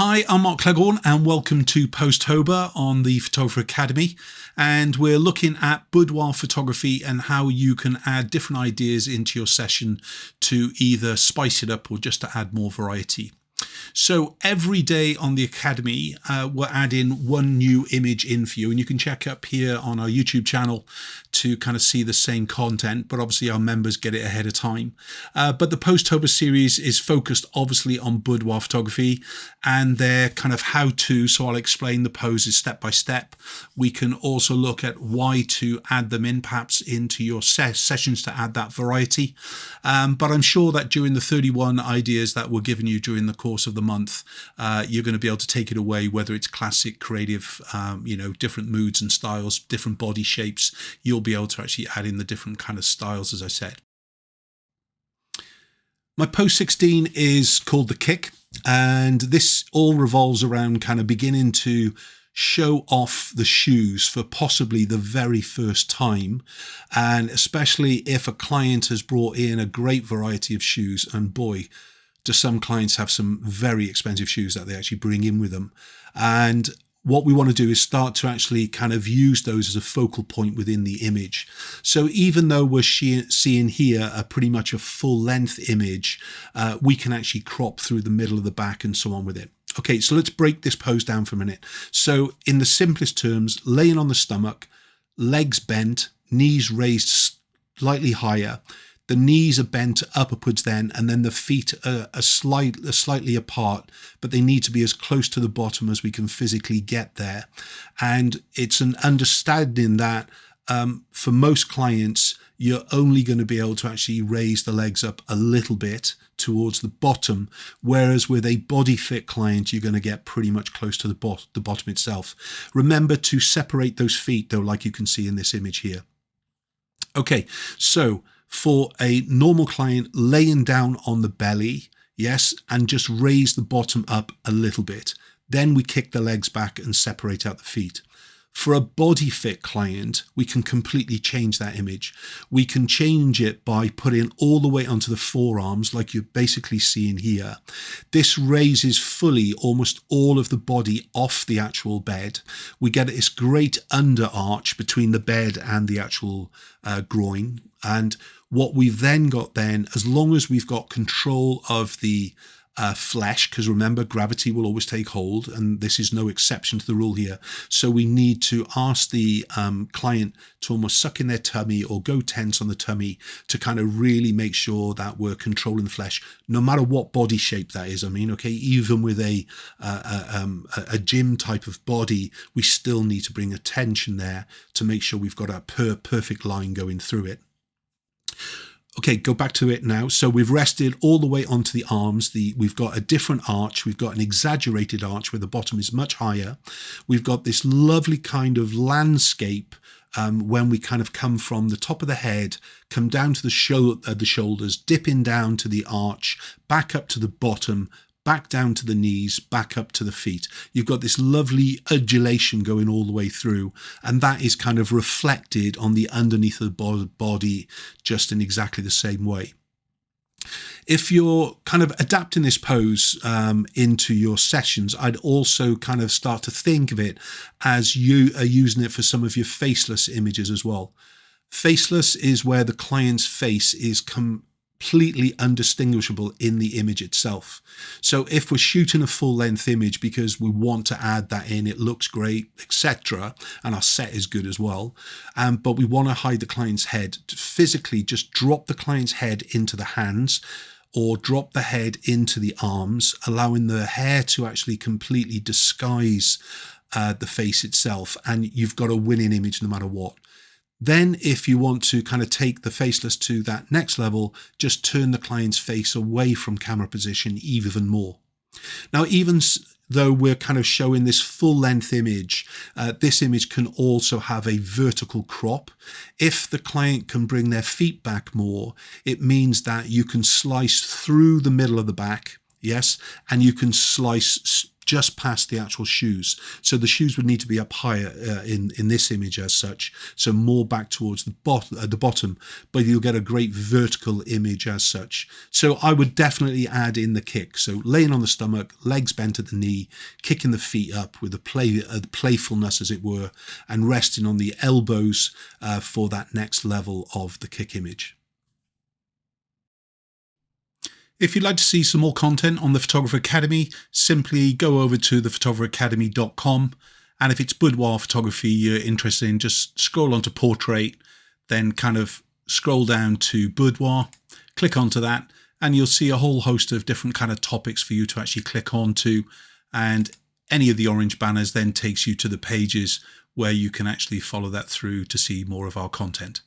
Hi, I'm Mark Cleghorn and welcome to Pose-Tober on the Photographer Academy. And we're looking at boudoir photography and how you can add different ideas into your session to either spice it up or just to add more variety. So every day on the Academy, we're adding one new image in for you, and you can check up here on our YouTube channel to kind of see the same content, but obviously our members get it ahead of time. But the Pose-Tober series is focused obviously on boudoir photography and their kind of how-to, so I'll explain the poses step by step. We can also look at why to add them in perhaps into your sessions to add that variety. But I'm sure that during the 31 ideas that we're giving you during the course of the month, you're going to be able to take it away, whether it's classic, creative, different moods and styles, different body shapes. You'll be able to actually add in the different kind of styles, as I said. My post 16 is called The Kick, and this all revolves around kind of beginning to show off the shoes for possibly the very first time, and especially if a client has brought in a great variety of shoes, and boy, do some clients have some very expensive shoes that they actually bring in with them. And what we want to do is start to actually kind of use those as a focal point within the image. So even though we're seeing here pretty much a full length image, we can actually crop through the middle of the back and so on with it. Okay, so let's break this pose down for a minute. So in the simplest terms, laying on the stomach, legs bent, knees raised slightly higher. The knees are bent upwards then, and then the feet are slightly apart, but they need to be as close to the bottom as we can physically get there. And it's an understanding that for most clients, you're only going to be able to actually raise the legs up a little bit towards the bottom, whereas with a body fit client, you're going to get pretty much close to the bottom itself. Remember to separate those feet, though, like you can see in this image here. Okay, so for a normal client, laying down on the belly, yes, and just raise the bottom up a little bit. Then we kick the legs back and separate out the feet. For a body fit client, we can completely change that image. We can change it by putting all the way onto the forearms, like you're basically seeing here. This raises fully almost all of the body off the actual bed. We get this great under arch between the bed and the actual groin. And what we've then got then, as long as we've got control of the flesh, because remember, gravity will always take hold, and this is no exception to the rule here. So we need to ask the client to almost suck in their tummy or go tense on the tummy to kind of really make sure that we're controlling the flesh, no matter what body shape that is. I mean, okay, even with a gym type of body, we still need to bring attention there to make sure we've got a perfect line going through it. Okay, go back to it now. So we've rested all the way onto the arms. We've got a different arch. We've got an exaggerated arch where the bottom is much higher. We've got this lovely kind of landscape when we kind of come from the top of the head, come down to the shoulders, dipping down to the arch, back up to the bottom, back down to the knees, back up to the feet. You've got this lovely undulation going all the way through, and that is kind of reflected on the underneath of the body just in exactly the same way. If you're kind of adapting this pose into your sessions, I'd also kind of start to think of it as you are using it for some of your faceless images as well. Faceless is where the client's face is completely undistinguishable in the image itself. So if we're shooting a full length image because we want to add that in, it looks great, etc., and our set is good as well, but we want to hide the client's head, to physically just drop the client's head into the hands or drop the head into the arms, allowing the hair to actually completely disguise the face itself, and you've got a winning image no matter what. Then if you want to kind of take the faceless to that next level, just turn the client's face away from camera position even more. Now, even though we're kind of showing this full length image, this image can also have a vertical crop. If the client can bring their feet back more, it means that you can slice through the middle of the back, yes, and you can slice just past the actual shoes. So the shoes would need to be up higher in this image as such, so more back towards the bottom, but you'll get a great vertical image as such. So I would definitely add in the kick. So laying on the stomach, legs bent at the knee, kicking the feet up with the playfulness, as it were, and resting on the elbows for that next level of the kick image. If you'd like to see some more content on the Photographer Academy, simply go over to thephotographeracademy.com. And if it's boudoir photography you're interested in, just scroll onto portrait, then kind of scroll down to boudoir, click onto that, and you'll see a whole host of different kind of topics for you to actually click onto. And any of the orange banners then takes you to the pages where you can actually follow that through to see more of our content.